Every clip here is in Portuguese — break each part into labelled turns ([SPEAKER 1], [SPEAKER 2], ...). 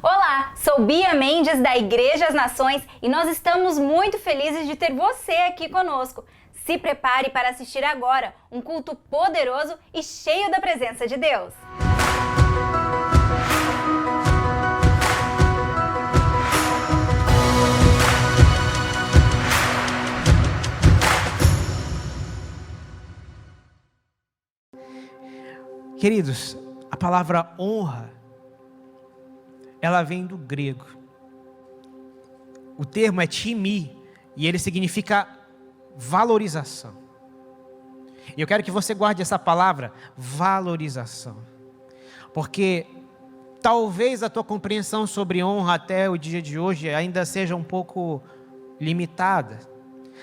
[SPEAKER 1] Olá, sou Bia Mendes da Igreja As Nações e nós estamos muito felizes de ter você aqui conosco. Se prepare para assistir agora um culto poderoso e cheio da presença de Deus.
[SPEAKER 2] Queridos, a palavra honra, ela vem do grego. O termo é timi e ele significa valorização. E eu quero que você guarde essa palavra, valorização. Porque talvez a tua compreensão sobre honra até o dia de hoje ainda seja um pouco limitada.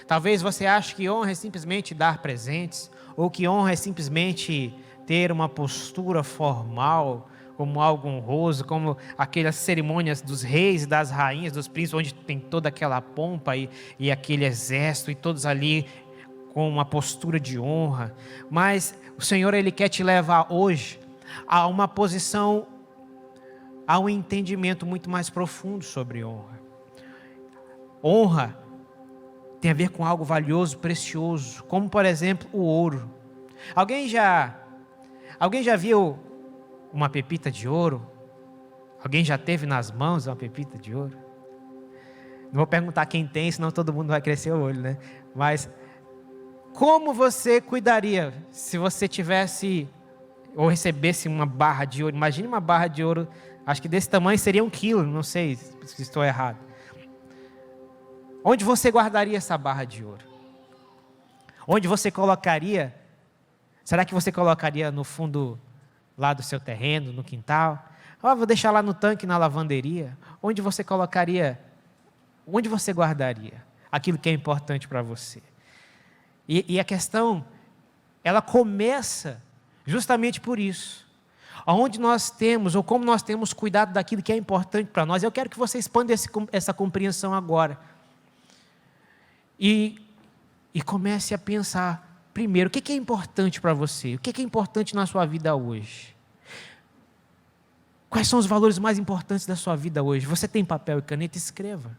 [SPEAKER 2] Talvez você ache que honra é simplesmente dar presentes, ou que honra é simplesmente ter uma postura formal, como algo honroso, como aquelas cerimônias dos reis e das rainhas, dos príncipes, onde tem toda aquela pompa e aquele exército, e todos ali com uma postura de honra. Mas o Senhor, Ele quer te levar hoje a uma posição, a um entendimento muito mais profundo sobre honra. Honra tem a ver com algo valioso, precioso, como por exemplo o ouro. Alguém já viu uma pepita de ouro? Alguém já teve nas mãos uma pepita de ouro? Não vou perguntar quem tem, senão todo mundo vai crescer o olho, né? Mas como você cuidaria se você tivesse ou recebesse uma barra de ouro? Imagine uma barra de ouro, acho que desse tamanho seria 1 quilo, não sei se estou errado. Onde você guardaria essa barra de ouro? Onde você colocaria? Será que você colocaria no fundo lá do seu terreno, no quintal? Vou deixar lá no tanque, na lavanderia. Onde você colocaria? Onde você guardaria aquilo que é importante para você? E a questão, ela começa justamente por isso. Onde nós temos, ou como nós temos cuidado daquilo que é importante para nós. Eu quero que você expanda essa compreensão agora. E comece a pensar, primeiro, o que é importante para você? O que é importante na sua vida hoje? Quais são os valores mais importantes da sua vida hoje? Você tem papel e caneta? Escreva.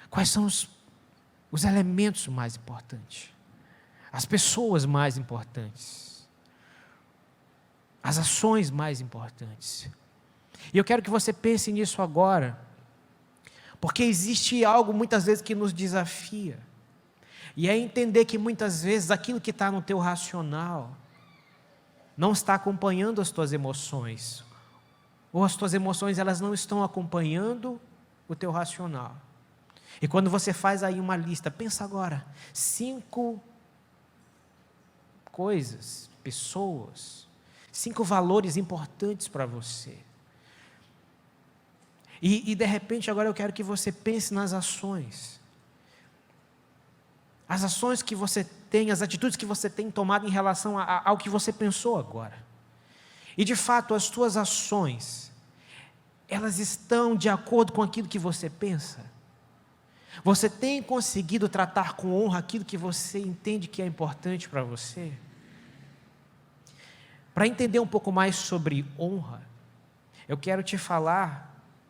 [SPEAKER 2] Quais são os elementos mais importantes? As pessoas mais importantes? As ações mais importantes? E eu quero que você pense nisso agora, porque existe algo muitas vezes que nos desafia. E é entender que muitas vezes aquilo que está no teu racional não está acompanhando as tuas emoções. Ou as tuas emoções elas não estão acompanhando o teu racional. E quando você faz aí uma lista, pensa agora, 5 coisas, pessoas, 5 valores importantes para você. E de repente agora eu quero que você pense nas ações. As ações que você tem, as atitudes que você tem tomado em relação ao que você pensou agora. E de fato, as tuas ações, elas estão de acordo com aquilo que você pensa? Você tem conseguido tratar com honra aquilo que você entende que é importante para você? Para entender um pouco mais sobre honra, eu quero te falar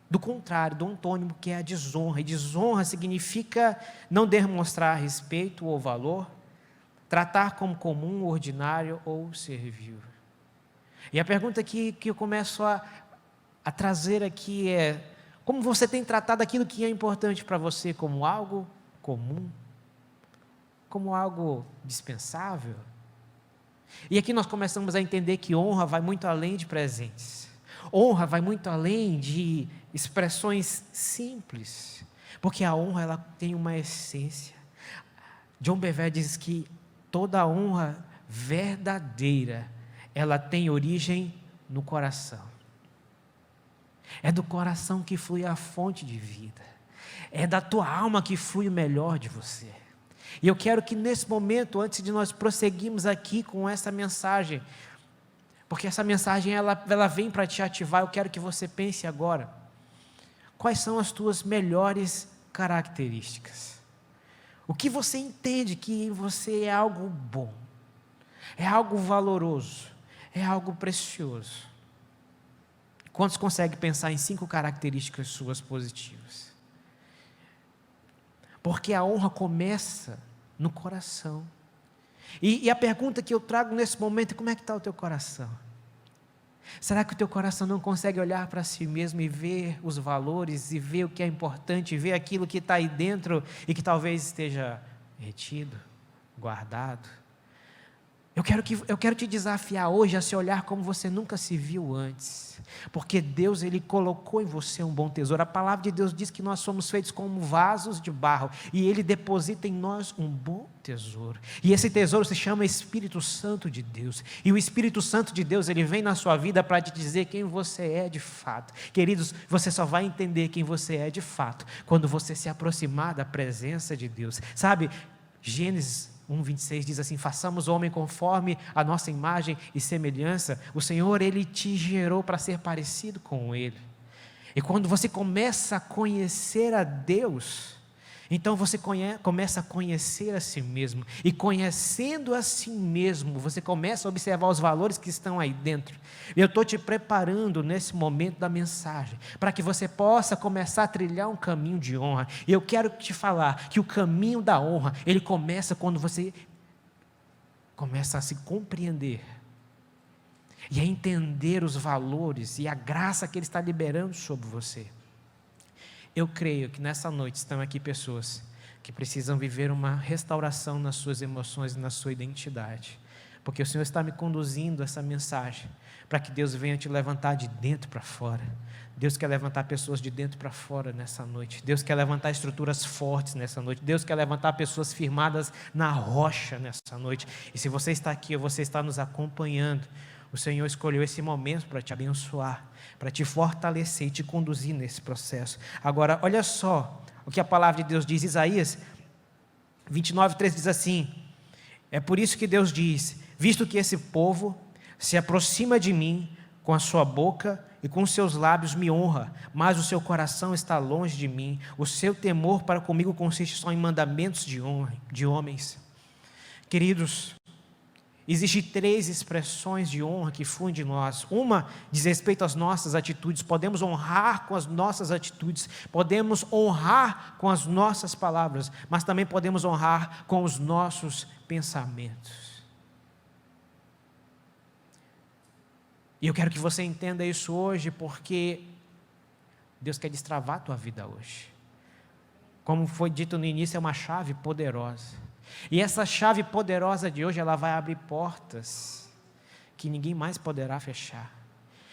[SPEAKER 2] do contrário, do antônimo, que é a desonra. E desonra significa não demonstrar respeito ou valor, tratar como comum, ordinário ou servil. E a pergunta que eu começo a trazer aqui é: como você tem tratado aquilo que é importante para você como algo comum? Como algo dispensável? E aqui nós começamos a entender que honra vai muito além de presentes. Honra vai muito além de expressões simples, porque a honra ela tem uma essência. John Bevere diz que toda honra verdadeira, ela tem origem no coração. É do coração que flui a fonte de vida. É da tua alma que flui o melhor de você. E eu quero que nesse momento, antes de nós prosseguirmos aqui com essa mensagem, porque essa mensagem ela vem para te ativar, eu quero que você pense agora. Quais são as tuas melhores características? O que você entende que em você é algo bom, é algo valoroso, é algo precioso? Quantos conseguem pensar em 5 características suas positivas? Porque a honra começa no coração. E a pergunta que eu trago nesse momento é: como é que está o teu coração? Será que o teu coração não consegue olhar para si mesmo e ver os valores, e ver o que é importante, e ver aquilo que está aí dentro e que talvez esteja retido, guardado? Eu quero te desafiar hoje a se olhar como você nunca se viu antes, porque Deus, Ele colocou em você um bom tesouro. A palavra de Deus diz que nós somos feitos como vasos de barro, e Ele deposita em nós um bom tesouro, e esse tesouro se chama Espírito Santo de Deus, e o Espírito Santo de Deus, ele vem na sua vida para te dizer quem você é de fato. Queridos, você só vai entender quem você é de fato quando você se aproximar da presença de Deus. Sabe, Gênesis 1:26 diz assim: façamos o homem conforme a nossa imagem e semelhança. O Senhor, Ele te gerou para ser parecido com Ele. E quando você começa a conhecer a Deus, então você começa a conhecer a si mesmo. E conhecendo a si mesmo, você começa a observar os valores que estão aí dentro. Eu estou te preparando nesse momento da mensagem, para que você possa começar a trilhar um caminho de honra. E eu quero te falar que o caminho da honra, ele começa quando você começa a se compreender e a entender os valores e a graça que Ele está liberando sobre você. Eu creio que nessa noite estão aqui pessoas que precisam viver uma restauração nas suas emoções e na sua identidade, porque o Senhor está me conduzindo essa mensagem para que Deus venha te levantar de dentro para fora. Deus quer levantar pessoas de dentro para fora nessa noite. Deus quer levantar estruturas fortes nessa noite. Deus quer levantar pessoas firmadas na rocha nessa noite. E se você está aqui ou você está nos acompanhando, o Senhor escolheu esse momento para te abençoar, para te fortalecer e te conduzir nesse processo. Agora, olha só o que a palavra de Deus diz. Isaías 29:3 diz assim: é por isso que Deus diz: visto que esse povo se aproxima de mim, com a sua boca e com os seus lábios me honra, mas o seu coração está longe de mim. O seu temor para comigo consiste só em mandamentos de homens. Queridos, existem 3 expressões de honra que fluem de nós. Uma diz respeito às nossas atitudes. Podemos honrar com as nossas atitudes, podemos honrar com as nossas palavras, mas também podemos honrar com os nossos pensamentos. E eu quero que você entenda isso hoje, porque Deus quer destravar a tua vida hoje. Como foi dito no início, é uma chave poderosa. E essa chave poderosa de hoje, ela vai abrir portas que ninguém mais poderá fechar.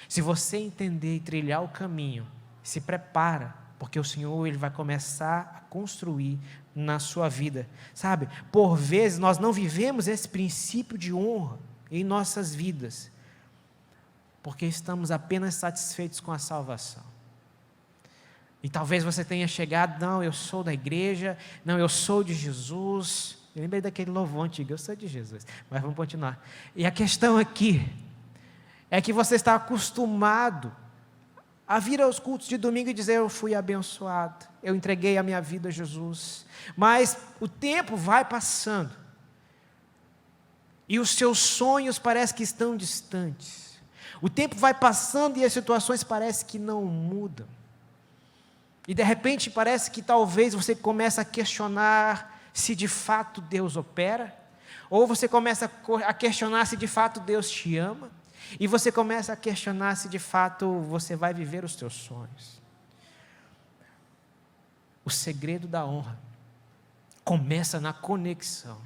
[SPEAKER 2] Se você entender e trilhar o caminho, se prepara, porque o Senhor, Ele vai começar a construir na sua vida. Sabe, por vezes nós não vivemos esse princípio de honra em nossas vidas, porque estamos apenas satisfeitos com a salvação. E talvez você tenha chegado: não, eu sou da igreja, não, eu sou de Jesus. Eu lembrei daquele louvor antigo: eu sou de Jesus. Mas vamos continuar. E a questão aqui é que você está acostumado a vir aos cultos de domingo e dizer: eu fui abençoado, eu entreguei a minha vida a Jesus. Mas o tempo vai passando e os seus sonhos parecem que estão distantes. O tempo vai passando e as situações parecem que não mudam. E de repente parece que talvez você comece a questionar se de fato Deus opera, ou você começa a questionar se de fato Deus te ama, e você começa a questionar se de fato você vai viver os teus sonhos. O segredo da honra começa na conexão.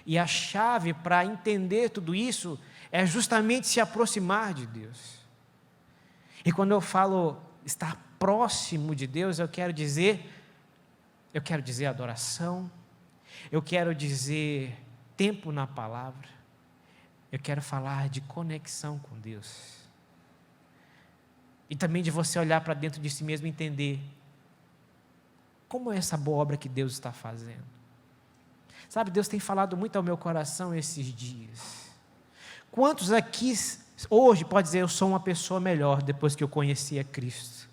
[SPEAKER 2] E a chave para entender tudo isso é justamente se aproximar de Deus. E quando eu falo estar próximo de Deus, eu quero dizer adoração, eu quero dizer tempo na palavra, eu quero falar de conexão com Deus. E também de você olhar para dentro de si mesmo e entender como é essa boa obra que Deus está fazendo. Sabe, Deus tem falado muito ao meu coração esses dias. Quantos aqui hoje pode dizer: eu sou uma pessoa melhor depois que eu conheci a Cristo?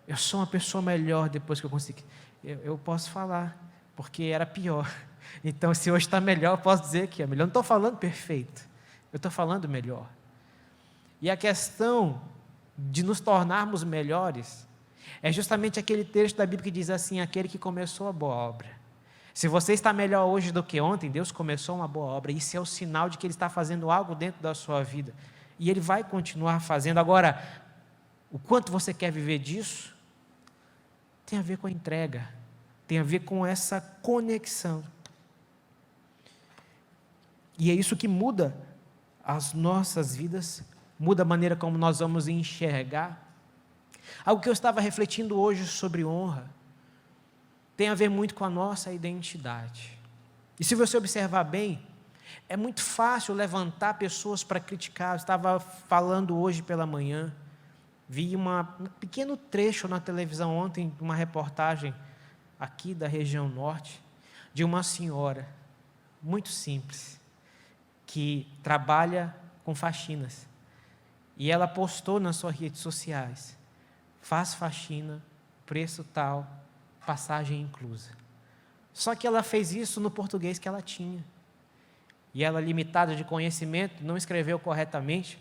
[SPEAKER 2] Eu sou uma pessoa melhor depois que eu consegui. Eu posso falar, porque era pior. Então, se hoje está melhor, eu posso dizer que é melhor. Eu não estou falando perfeito, eu estou falando melhor. E a questão de nos tornarmos melhores, é justamente aquele texto da Bíblia que diz assim: aquele que começou a boa obra. Se você está melhor hoje do que ontem, Deus começou uma boa obra. Isso é o sinal de que Ele está fazendo algo dentro da sua vida. E Ele vai continuar fazendo. Agora, o quanto você quer viver disso, tem a ver com a entrega, tem a ver com essa conexão. E é isso que muda as nossas vidas, muda a maneira como nós vamos enxergar. Algo que eu estava refletindo hoje sobre honra, tem a ver muito com a nossa identidade. E se você observar bem, é muito fácil levantar pessoas para criticar. Eu estava falando hoje pela manhã, vi um pequeno trecho na televisão ontem, uma reportagem aqui da região norte, de uma senhora, muito simples, que trabalha com faxinas. E ela postou nas suas redes sociais: faz faxina, preço tal, passagem inclusa. Só que ela fez isso no português que ela tinha. E ela, limitada de conhecimento, não escreveu corretamente.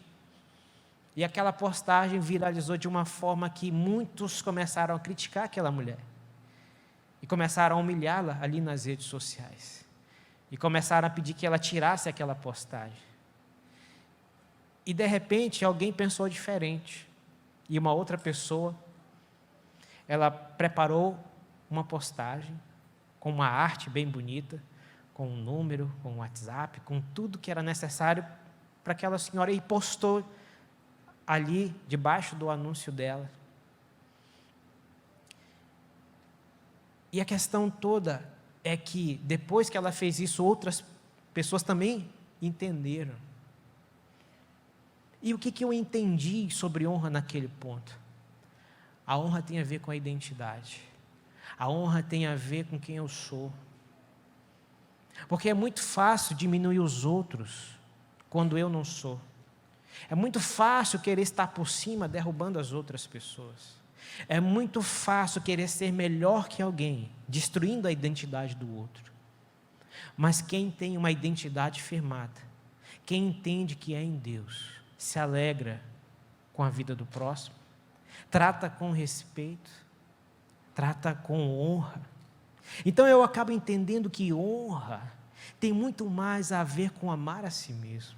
[SPEAKER 2] E aquela postagem viralizou de uma forma que muitos começaram a criticar aquela mulher. E começaram a humilhá-la ali nas redes sociais. E começaram a pedir que ela tirasse aquela postagem. E de repente alguém pensou diferente. E uma outra pessoa, ela preparou uma postagem com uma arte bem bonita, com um número, com um WhatsApp, com tudo que era necessário para aquela senhora, e postou ali debaixo do anúncio dela. E a questão toda é que depois que ela fez isso, outras pessoas também entenderam. E o que eu entendi sobre honra naquele ponto? A honra tem a ver com a identidade. A honra tem a ver com quem eu sou. Porque é muito fácil diminuir os outros quando eu não sou. É muito fácil querer estar por cima, derrubando as outras pessoas. É muito fácil querer ser melhor que alguém, destruindo a identidade do outro. Mas quem tem uma identidade firmada, quem entende que é em Deus, se alegra com a vida do próximo, trata com respeito, trata com honra. Então eu acabo entendendo que honra tem muito mais a ver com amar a si mesmo.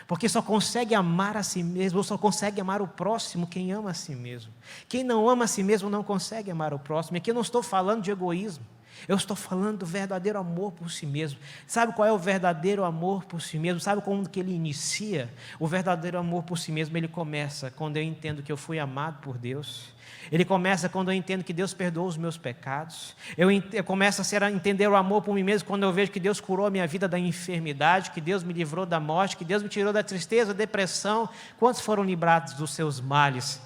[SPEAKER 2] Porque só consegue amar a si mesmo, ou só consegue amar o próximo quem ama a si mesmo. Quem não ama a si mesmo não consegue amar o próximo. E aqui eu não estou falando de egoísmo, eu estou falando do verdadeiro amor por si mesmo. Sabe qual é o verdadeiro amor por si mesmo? Sabe como que ele inicia? O verdadeiro amor por si mesmo, ele começa quando eu entendo que eu fui amado por Deus. Ele começa quando eu entendo que Deus perdoou os meus pecados. Eu começo a entender o amor por mim mesmo quando eu vejo que Deus curou a minha vida da enfermidade, que Deus me livrou da morte, que Deus me tirou da tristeza, da depressão. Quantos foram livrados dos seus males?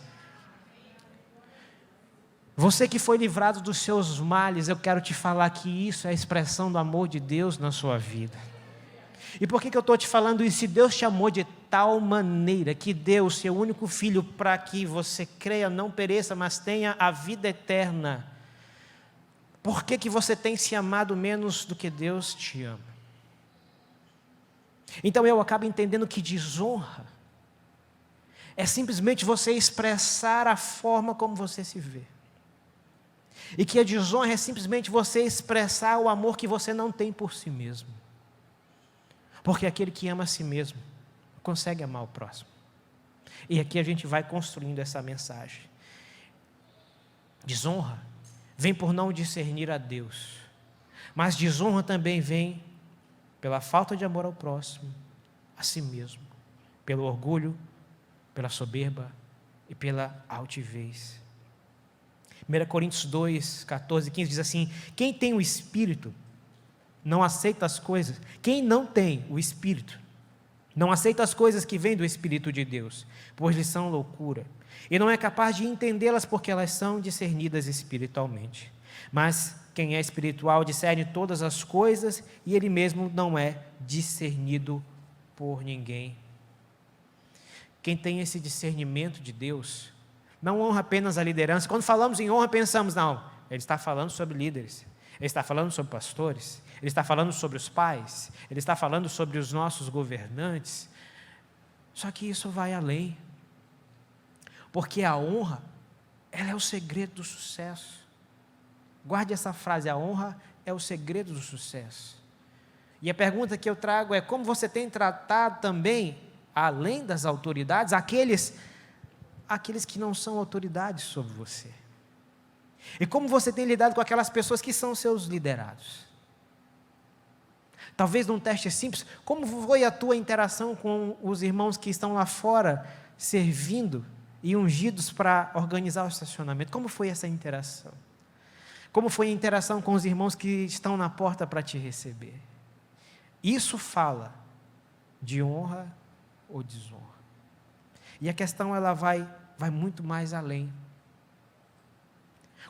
[SPEAKER 2] Você que foi livrado dos seus males, eu quero te falar que isso é a expressão do amor de Deus na sua vida. E por que eu estou te falando isso? Se Deus te amou de tal maneira que deu o seu único filho para que você creia, não pereça, mas tenha a vida eterna, por que você tem se amado menos do que Deus te ama? Então eu acabo entendendo que desonra é simplesmente você expressar a forma como você se vê. E que a desonra é simplesmente você expressar o amor que você não tem por si mesmo. Porque aquele que ama a si mesmo consegue amar o próximo. E aqui a gente vai construindo essa mensagem. Desonra vem por não discernir a Deus, mas desonra também vem pela falta de amor ao próximo, a si mesmo, pelo orgulho, pela soberba e pela altivez. 1 Coríntios 2, 14 e 15 diz assim: quem tem o Espírito não aceita as coisas. Quem não tem o Espírito não aceita as coisas que vêm do Espírito de Deus, pois lhes são loucura, e não é capaz de entendê-las porque elas são discernidas espiritualmente. Mas quem é espiritual discerne todas as coisas, e ele mesmo não é discernido por ninguém. Quem tem esse discernimento de Deus não honra apenas a liderança. Quando falamos em honra, pensamos, não, ele está falando sobre líderes, ele está falando sobre pastores, ele está falando sobre os pais, ele está falando sobre os nossos governantes. Só que isso vai além. Porque a honra, ela é o segredo do sucesso. Guarde essa frase, a honra é o segredo do sucesso. E a pergunta que eu trago é: como você tem tratado também, além das autoridades, aqueles que não são autoridades sobre você? E como você tem lidado com aquelas pessoas que são seus liderados? Talvez num teste simples, como foi a tua interação com os irmãos que estão lá fora, servindo e ungidos para organizar o estacionamento? Como foi essa interação? Como foi a interação com os irmãos que estão na porta para te receber? Isso fala de honra ou desonra. E a questão ela vai muito mais além.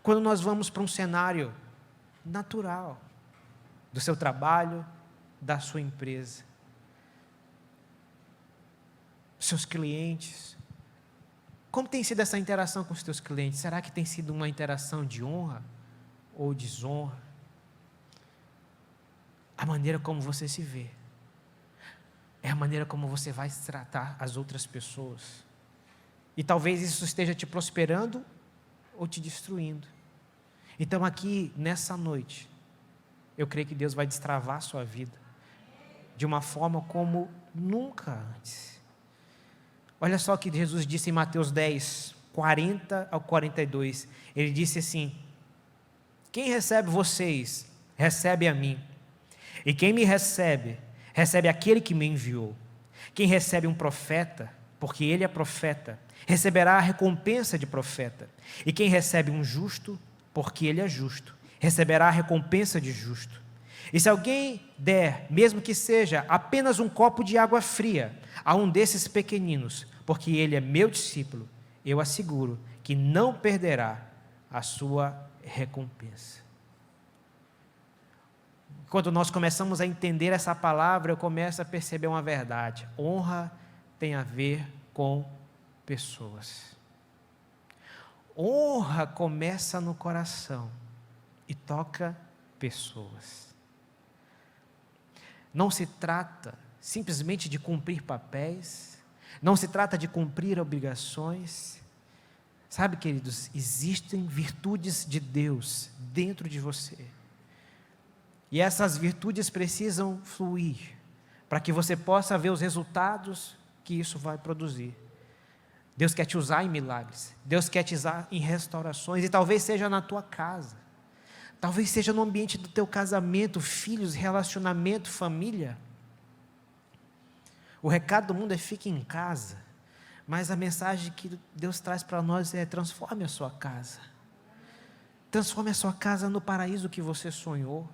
[SPEAKER 2] Quando nós vamos para um cenário natural, do seu trabalho, da sua empresa, seus clientes, como tem sido essa interação com os teus clientes? Será que tem sido uma interação de honra ou desonra? A maneira como você se vê é a maneira como você vai tratar as outras pessoas. E talvez isso esteja te prosperando ou te destruindo. Então aqui, nessa noite, eu creio que Deus vai destravar a sua vida de uma forma como nunca antes. Olha só o que Jesus disse em Mateus 10, 40 ao 42. Ele disse assim: quem recebe vocês, recebe a mim. E quem me recebe, recebe aquele que me enviou. Quem recebe um profeta, porque ele é profeta, receberá a recompensa de profeta. E quem recebe um justo, porque ele é justo, receberá a recompensa de justo. E se alguém der, mesmo que seja apenas um copo de água fria, a um desses pequeninos, porque ele é meu discípulo, eu asseguro que não perderá a sua recompensa. Quando nós começamos a entender essa palavra, eu começo a perceber uma verdade: honra tem a ver com pessoas. Honra começa no coração e toca pessoas. Não se trata simplesmente de cumprir papéis, não se trata de cumprir obrigações. Sabe, queridos, existem virtudes de Deus dentro de você. E essas virtudes precisam fluir para que você possa ver os resultados que isso vai produzir. Deus quer te usar em milagres, Deus quer te usar em restaurações, e talvez seja na tua casa, talvez seja no ambiente do teu casamento, filhos, relacionamento, família. O recado do mundo é: fique em casa, mas a mensagem que Deus traz para nós é: transforme a sua casa, transforme a sua casa no paraíso que você sonhou.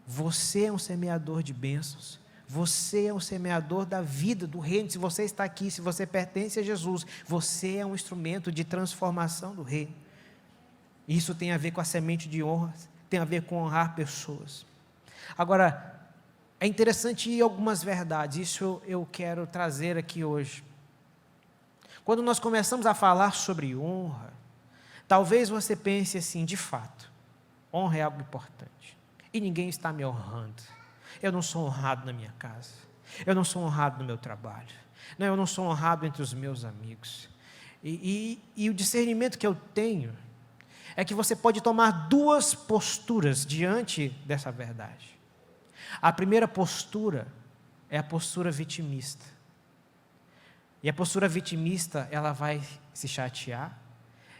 [SPEAKER 2] Você é um semeador de bênçãos, você é um semeador da vida, do reino. Se você está aqui, se você pertence a Jesus, você é um instrumento de transformação do reino. Isso tem a ver com a semente de honra, tem a ver com honrar pessoas. Agora, é interessante algumas verdades, isso eu quero trazer aqui hoje. Quando nós começamos a falar sobre honra, talvez você pense assim: de fato, honra é algo importante. E ninguém está me honrando. Eu não sou honrado na minha casa. Eu não sou honrado no meu trabalho. Não, eu não sou honrado entre os meus amigos. E o discernimento que eu tenho é que você pode tomar duas posturas diante dessa verdade. A primeira postura é a postura vitimista. E a postura vitimista, ela vai se chatear,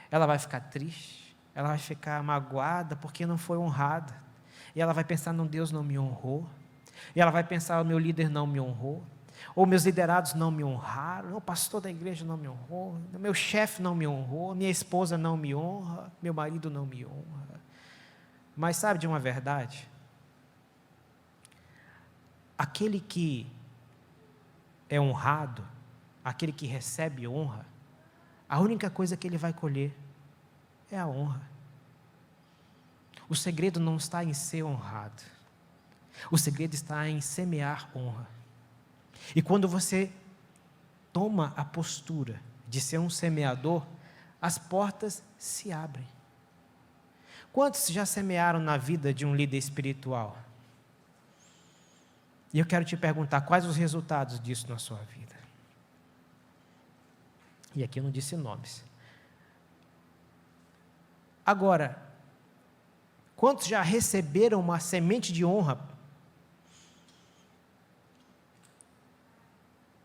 [SPEAKER 2] ela vai ficar triste, ela vai ficar magoada porque não foi honrada. E ela vai pensar: não, Deus não me honrou. E ela vai pensar: o meu líder não me honrou. Ou meus liderados não me honraram. O pastor da igreja não me honrou. Meu chefe não me honrou. Minha esposa não me honra. Meu marido não me honra. Mas sabe de uma verdade? Aquele que é honrado, aquele que recebe honra, a única coisa que ele vai colher é a honra. O segredo não está em ser honrado. O segredo está em semear honra. E quando você toma a postura de ser um semeador, as portas se abrem. Quantos já semearam na vida de um líder espiritual? E eu quero te perguntar: quais os resultados disso na sua vida? E aqui eu não disse nomes, Agora, quantos já receberam uma semente de honra?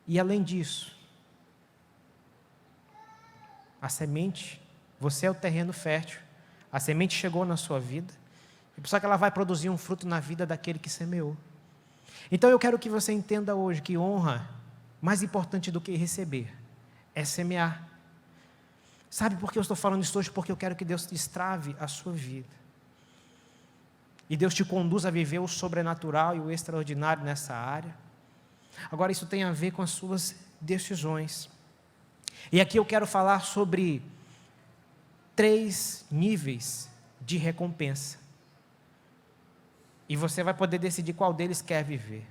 [SPEAKER 2] E além disso, a semente, você é o terreno fértil, a semente chegou na sua vida, só que ela vai produzir um fruto na vida daquele que semeou. Então eu quero que você entenda hoje que honra, mais importante do que receber, é semear. Sabe por que eu estou falando isso hoje? Porque eu quero que Deus destrave a sua vida. E Deus te conduz a viver o sobrenatural e o extraordinário nessa área. Agora, isso tem a ver com as suas decisões. E aqui eu quero falar sobre 3 níveis de recompensa. E você vai poder decidir qual deles quer viver.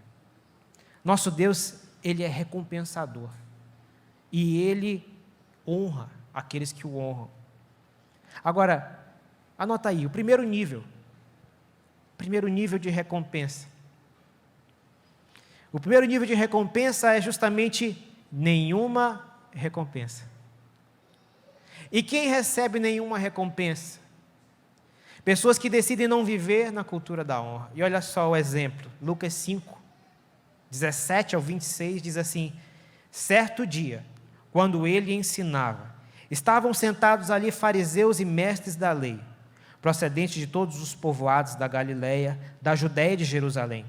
[SPEAKER 2] Nosso Deus, Ele é recompensador. E Ele honra aqueles que o honram. Agora, anota aí, o primeiro nível de recompensa. O primeiro nível de recompensa é justamente nenhuma recompensa. E quem recebe nenhuma recompensa? Pessoas que decidem não viver na cultura da honra. E olha só o exemplo, Lucas 5, 17 ao 26, diz assim: certo dia, quando ele ensinava, estavam sentados ali fariseus e mestres da lei, procedentes de todos os povoados da Galileia, da Judéia e de Jerusalém.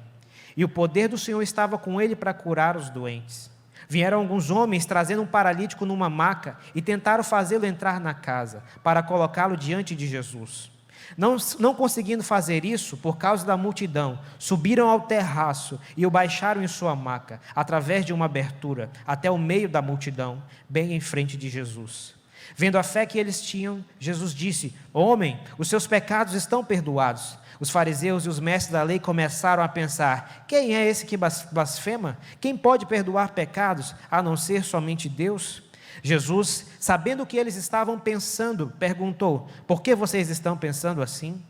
[SPEAKER 2] E o poder do Senhor estava com ele para curar os doentes. Vieram alguns homens trazendo um paralítico numa maca e tentaram fazê-lo entrar na casa, para colocá-lo diante de Jesus. Não conseguindo fazer isso, por causa da multidão, subiram ao terraço e o baixaram em sua maca, através de uma abertura, até o meio da multidão, bem em frente de Jesus. Vendo a fé que eles tinham, Jesus disse: homem, os seus pecados estão perdoados. Os fariseus e os mestres da lei começaram a pensar: quem é esse que blasfema? Quem pode perdoar pecados, a não ser somente Deus? Jesus, sabendo o que eles estavam pensando, perguntou: por que vocês estão pensando assim?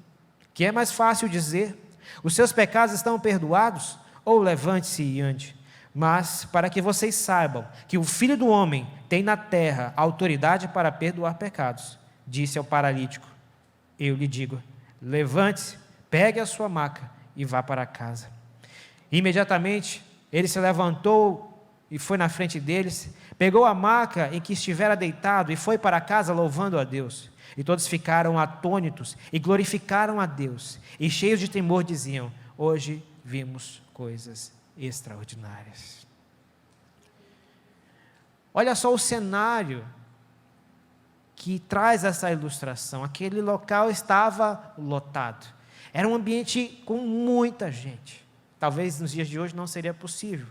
[SPEAKER 2] Que é mais fácil dizer: os seus pecados estão perdoados, ou levante-se e ande. Mas, para que vocês saibam que o Filho do Homem tem na terra autoridade para perdoar pecados, disse ao paralítico: eu lhe digo, levante-se, pegue a sua maca e vá para casa. Imediatamente, ele se levantou e foi na frente deles, pegou a maca em que estivera deitado e foi para casa louvando a Deus. E todos ficaram atônitos e glorificaram a Deus. E cheios de temor diziam: hoje vimos coisas extraordinárias. Olha só o cenário que traz essa ilustração. Aquele local estava lotado. Era um ambiente com muita gente. Talvez nos dias de hoje não seria possível.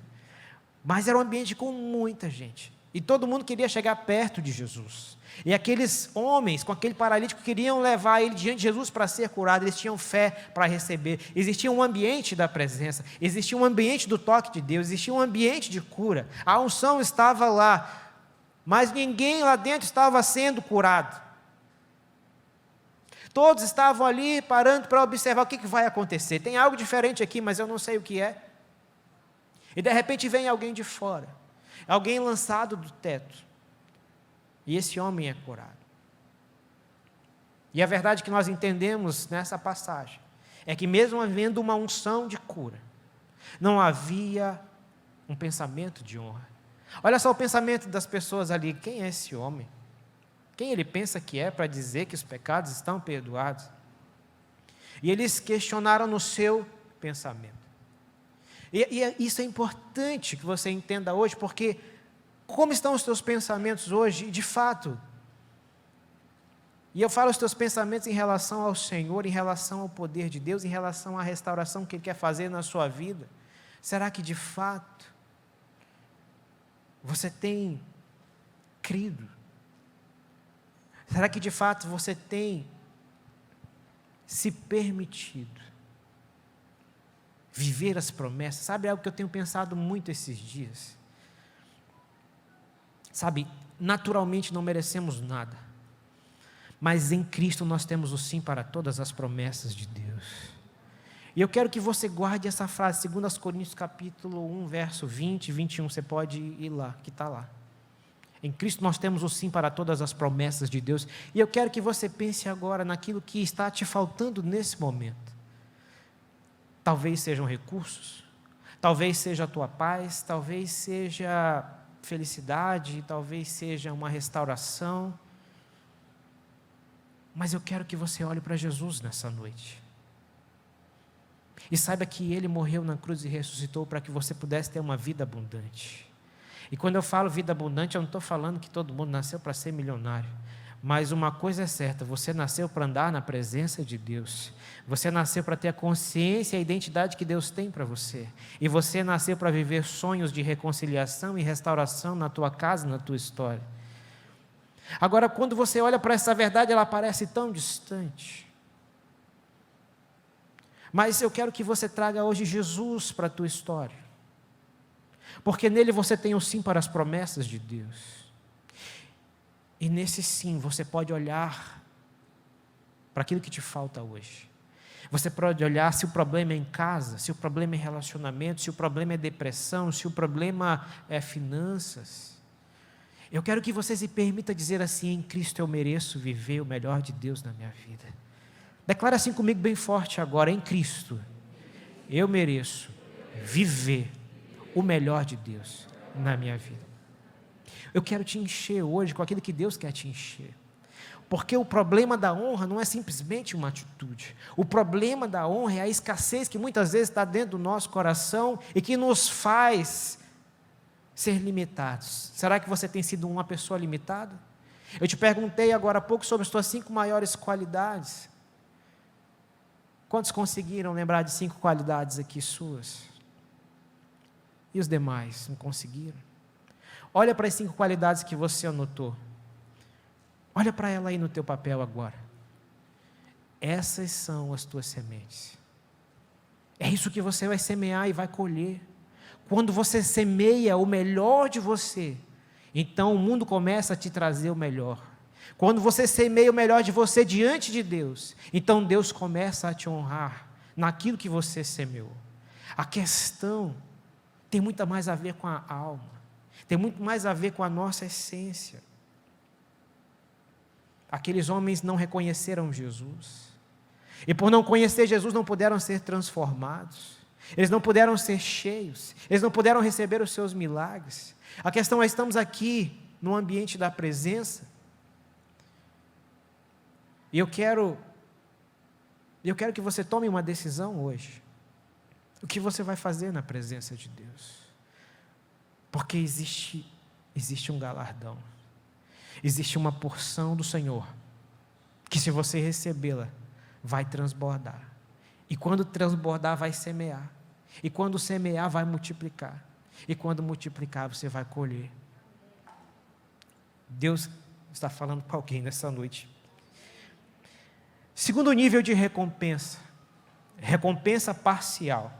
[SPEAKER 2] Mas era um ambiente com muita gente. E todo mundo queria chegar perto de Jesus. E aqueles homens com aquele paralítico queriam levar ele diante de Jesus para ser curado. Eles tinham fé para receber. Existia um ambiente da presença. Existia um ambiente do toque de Deus. Existia um ambiente de cura. A unção estava lá. Mas ninguém lá dentro estava sendo curado. Todos estavam ali parando para observar o que vai acontecer. Tem algo diferente aqui, mas eu não sei o que é. E de repente vem alguém de fora, alguém lançado do teto, e esse homem é curado. E a verdade que nós entendemos nessa passagem é que mesmo havendo uma unção de cura, não havia um pensamento de honra. Olha só o pensamento das pessoas ali: quem é esse homem? Quem ele pensa que é para dizer que os pecados estão perdoados? E eles questionaram no seu pensamento. E isso é importante que você entenda hoje, porque como estão os teus pensamentos hoje, de fato, e eu falo os teus pensamentos em relação ao Senhor, em relação ao poder de Deus, em relação à restauração que Ele quer fazer na sua vida, será que de fato você tem crido? Será que de fato você tem se permitido viver as promessas? Sabe algo que eu tenho pensado muito esses dias? Sabe, naturalmente não merecemos nada, mas em Cristo nós temos o sim para todas as promessas de Deus. E eu quero que você guarde essa frase, 2 Coríntios capítulo 1, verso 20 e 21, você pode ir lá, que está lá. Em Cristo nós temos o sim para todas as promessas de Deus. E eu quero que você pense agora naquilo que está te faltando nesse momento. Talvez sejam recursos, talvez seja a tua paz, talvez seja felicidade, talvez seja uma restauração. Mas eu quero que você olhe para Jesus nessa noite. E saiba que Ele morreu na cruz e ressuscitou para que você pudesse ter uma vida abundante. E quando eu falo vida abundante, eu não estou falando que todo mundo nasceu para ser milionário. Mas uma coisa é certa, você nasceu para andar na presença de Deus. Você nasceu para ter a consciência e a identidade que Deus tem para você. E você nasceu para viver sonhos de reconciliação e restauração na tua casa, na tua história. Agora, quando você olha para essa verdade, ela parece tão distante. Mas eu quero que você traga hoje Jesus para a tua história. Porque nele você tem o sim para as promessas de Deus. E nesse sim você pode olhar para aquilo que te falta hoje. Você pode olhar se o problema é em casa, se o problema é relacionamento, se o problema é depressão, se o problema é finanças. Eu quero que você se permita dizer assim: em Cristo eu mereço viver o melhor de Deus na minha vida. Declara assim comigo bem forte agora: em Cristo eu mereço viver o melhor de Deus na minha vida. Eu quero te encher hoje com aquilo que Deus quer te encher. Porque o problema da honra não é simplesmente uma atitude. O problema da honra é a escassez que muitas vezes está dentro do nosso coração e que nos faz ser limitados. Será que você tem sido uma pessoa limitada? Eu te perguntei agora há pouco sobre as tuas 5 maiores qualidades. Quantos conseguiram lembrar de 5 qualidades aqui suas? E os demais não conseguiram? Olha para as 5 qualidades que você anotou. Olha para ela aí no teu papel agora. Essas são as tuas sementes. É isso que você vai semear e vai colher. Quando você semeia o melhor de você, então o mundo começa a te trazer o melhor. Quando você semeia o melhor de você diante de Deus, então Deus começa a te honrar naquilo que você semeou. A questão tem muito mais a ver com a alma, tem muito mais a ver com a nossa essência. Aqueles homens não reconheceram Jesus, e por não conhecer Jesus não puderam ser transformados, eles não puderam ser cheios, eles não puderam receber os seus milagres. A questão é: estamos aqui no ambiente da presença, e eu quero que você tome uma decisão hoje. O que você vai fazer na presença de Deus? Porque existe um galardão, existe uma porção do Senhor, que se você recebê-la, vai transbordar, e quando transbordar vai semear, e quando semear vai multiplicar, e quando multiplicar você vai colher. Deus está falando com alguém nessa noite. Segundo nível de recompensa, recompensa parcial.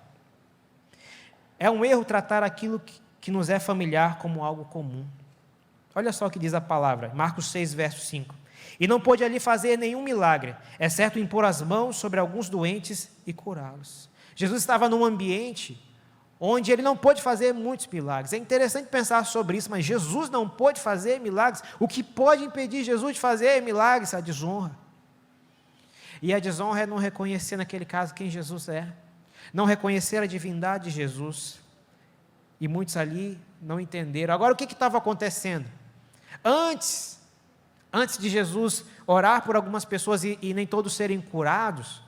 [SPEAKER 2] É um erro tratar aquilo que nos é familiar como algo comum. Olha só o que diz a palavra, Marcos 6, verso 5. E não pôde ali fazer nenhum milagre, exceto impor as mãos sobre alguns doentes e curá-los. Jesus estava num ambiente onde ele não pôde fazer muitos milagres. É interessante pensar sobre isso, mas Jesus não pôde fazer milagres. O que pode impedir Jesus de fazer milagres? A desonra. E a desonra é não reconhecer naquele caso quem Jesus é, não reconhecer a divindade de Jesus. E muitos ali não entenderam. Agora, o que estava acontecendo? Antes de Jesus orar por algumas pessoas e nem todos serem curados,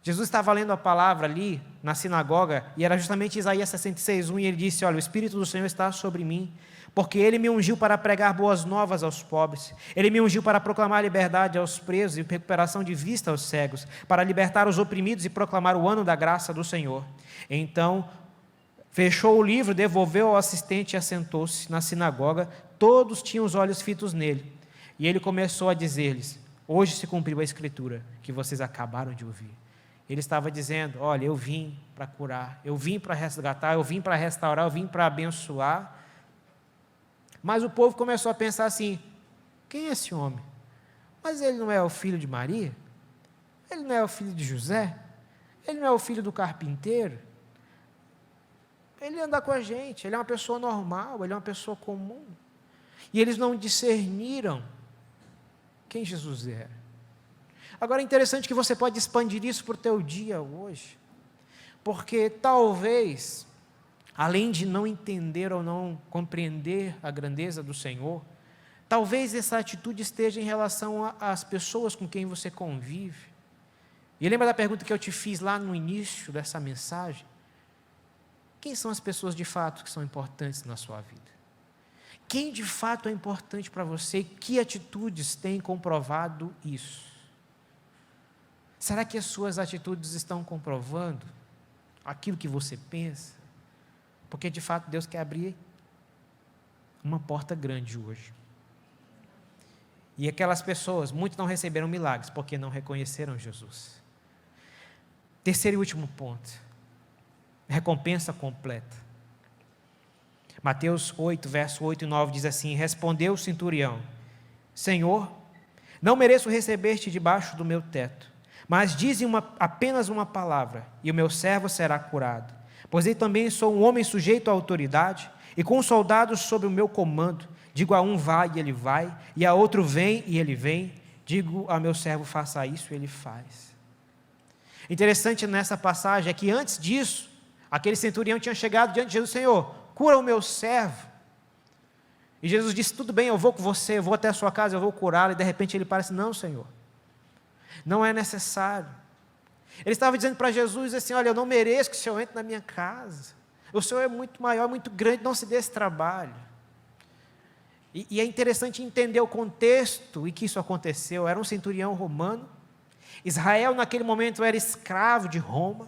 [SPEAKER 2] Jesus estava lendo a palavra ali na sinagoga, e era justamente Isaías 66:1, e ele disse: olha, o Espírito do Senhor está sobre mim, porque Ele me ungiu para pregar boas novas aos pobres, Ele me ungiu para proclamar liberdade aos presos e recuperação de vista aos cegos, para libertar os oprimidos e proclamar o ano da graça do Senhor. Então, fechou o livro, devolveu ao assistente e assentou-se na sinagoga. Todos tinham os olhos fitos nele, e ele começou a dizer-lhes: hoje se cumpriu a escritura que vocês acabaram de ouvir. Ele estava dizendo: olha, eu vim para curar, eu vim para resgatar, eu vim para restaurar, eu vim para abençoar. Mas o povo começou a pensar assim: quem é esse homem? Mas ele não é o filho de Maria? Ele não é o filho de José? Ele não é o filho do carpinteiro? Ele anda com a gente, ele é uma pessoa normal, ele é uma pessoa comum. E eles não discerniram quem Jesus era. Agora é interessante que você pode expandir isso para o teu dia hoje. Porque talvez, além de não entender ou não compreender a grandeza do Senhor, talvez essa atitude esteja em relação às pessoas com quem você convive. E lembra da pergunta que eu te fiz lá no início dessa mensagem? Quem são as pessoas de fato que são importantes na sua vida? Quem de fato é importante para você e que atitudes têm comprovado isso? Será que as suas atitudes estão comprovando aquilo que você pensa? Porque de fato Deus quer abrir uma porta grande hoje. E aquelas pessoas, muitos não receberam milagres porque não reconheceram Jesus. Terceiro e último ponto, recompensa completa. Mateus 8, verso 8 e 9 diz assim: respondeu o centurião: Senhor, não mereço receber-te debaixo do meu teto, mas dize apenas uma palavra, e o meu servo será curado. Pois eu também sou um homem sujeito à autoridade, e com soldados sob o meu comando. Digo a um vai e ele vai, e a outro vem e ele vem. Digo a meu servo faça isso e ele faz. Interessante nessa passagem é que antes disso, aquele centurião tinha chegado diante de Jesus: Senhor, cura o meu servo. E Jesus disse: tudo bem, eu vou com você, eu vou até a sua casa, eu vou curá-lo. E de repente ele parece: não, Senhor, não é necessário. Ele estava dizendo para Jesus assim: olha, eu não mereço que o Senhor entre na minha casa. O Senhor é muito maior, muito grande, não se dê esse trabalho. E é interessante entender o contexto em que isso aconteceu. Era um centurião romano. Israel naquele momento era escravo de Roma.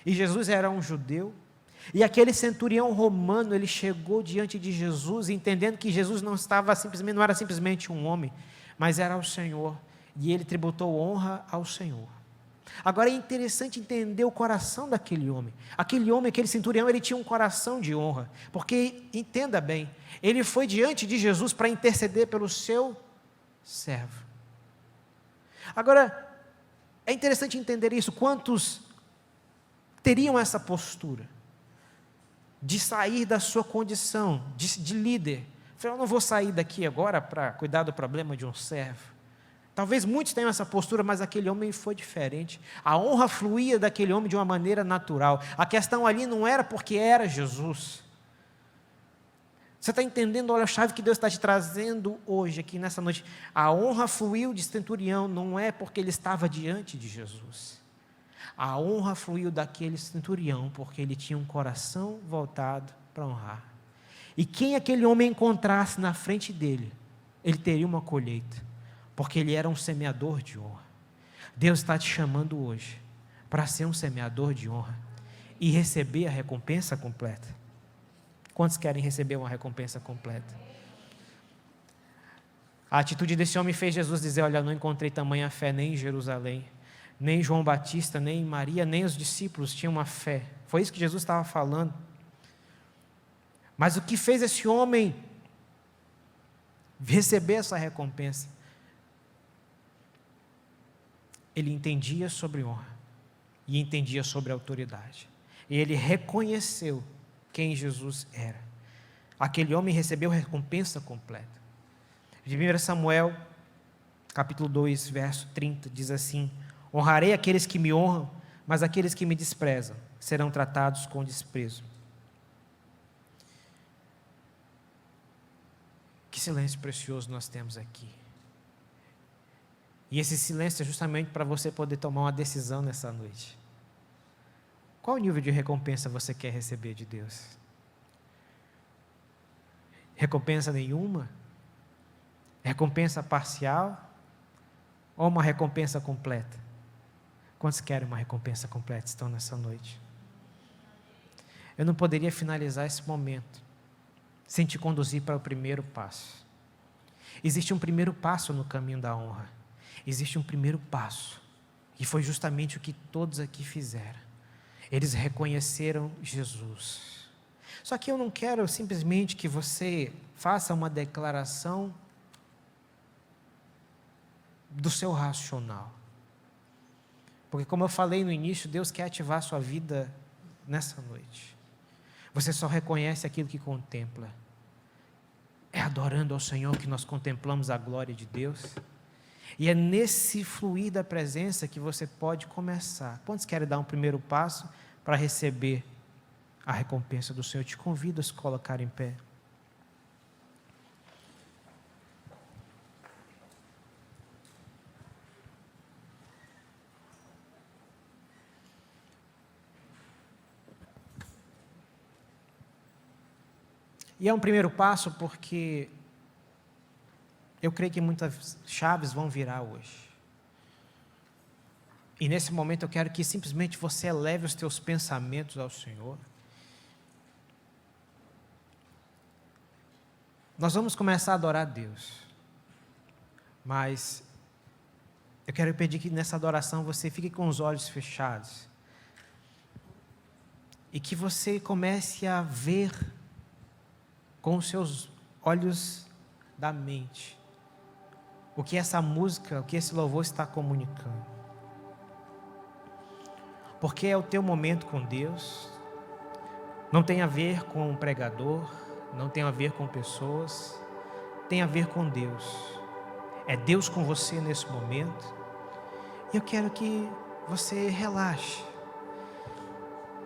[SPEAKER 2] E Jesus era um judeu. E aquele centurião romano, ele chegou diante de Jesus, entendendo que Jesus não era simplesmente um homem, mas era o Senhor. E ele tributou honra ao Senhor. Agora é interessante entender o coração daquele homem. Aquele centurião, ele tinha um coração de honra. Porque, entenda bem, ele foi diante de Jesus para interceder pelo seu servo. Agora, é interessante entender isso. Quantos teriam essa postura de sair da sua condição de líder? Eu não vou sair daqui agora para cuidar do problema de um servo. Talvez muitos tenham essa postura, mas aquele homem foi diferente. A honra fluía daquele homem de uma maneira natural. A questão ali não era porque era Jesus. Você está entendendo? Olha a chave que Deus está te trazendo hoje, aqui nessa noite. A honra fluiu de centurião, não é porque ele estava diante de Jesus. A honra fluiu daquele centurião, porque ele tinha um coração voltado para honrar. E quem aquele homem encontrasse na frente dele, ele teria uma colheita. Porque ele era um semeador de honra. Deus está te chamando hoje para ser um semeador de honra e receber a recompensa completa. Quantos querem receber uma recompensa completa? A atitude desse homem fez Jesus dizer: olha, não encontrei tamanha fé nem em Jerusalém, nem João Batista, nem Maria, nem os discípulos tinham uma fé. Foi isso que Jesus estava falando. Mas o que fez esse homem receber essa recompensa? Ele entendia sobre honra e entendia sobre autoridade. E ele reconheceu quem Jesus era. Aquele homem recebeu recompensa completa. De 1 Samuel, capítulo 2, verso 30, diz assim: honrarei aqueles que me honram, mas aqueles que me desprezam serão tratados com desprezo. Que silêncio precioso nós temos aqui. E esse silêncio é justamente para você poder tomar uma decisão nessa noite. Qual nível de recompensa você quer receber de Deus? Recompensa nenhuma? Recompensa parcial? Ou uma recompensa completa? Quantos querem uma recompensa completa estão nessa noite? Eu não poderia finalizar esse momento sem te conduzir para o primeiro passo. Existe um primeiro passo no caminho da honra. Existe um primeiro passo, e foi justamente o que todos aqui fizeram. Eles reconheceram Jesus. Só que eu não quero simplesmente que você faça uma declaração do seu racional. Porque, como eu falei no início, Deus quer ativar a sua vida nessa noite. Você só reconhece aquilo que contempla. É adorando ao Senhor que nós contemplamos a glória de Deus. E é nesse fluir da presença que você pode começar. Quantos querem dar um primeiro passo para receber a recompensa do Senhor? Eu te convido a se colocar em pé. E é um primeiro passo porque eu creio que muitas chaves vão virar hoje. E nesse momento eu quero que simplesmente você eleve os teus pensamentos ao Senhor. Nós vamos começar a adorar a Deus. Mas eu quero pedir que nessa adoração você fique com os olhos fechados. E que você comece a ver com os seus olhos da mente o que essa música, o que esse louvor está comunicando. Porque é o teu momento com Deus, não tem a ver com um pregador, não tem a ver com pessoas, tem a ver com Deus. É Deus com você nesse momento. E eu quero que você relaxe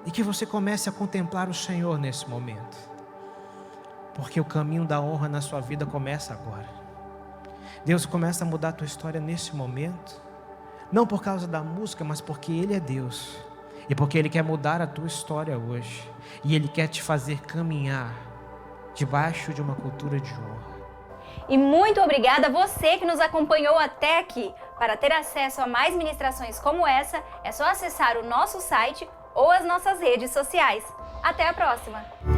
[SPEAKER 2] e que você comece a contemplar o Senhor nesse momento. Porque o caminho da honra na sua vida começa agora. Deus começa a mudar a tua história nesse momento. Não por causa da música, mas porque Ele é Deus. E porque Ele quer mudar a tua história hoje. E Ele quer te fazer caminhar debaixo de uma cultura de honra.
[SPEAKER 1] E muito obrigada a você que nos acompanhou até aqui. Para ter acesso a mais ministrações como essa, é só acessar o nosso site ou as nossas redes sociais. Até a próxima!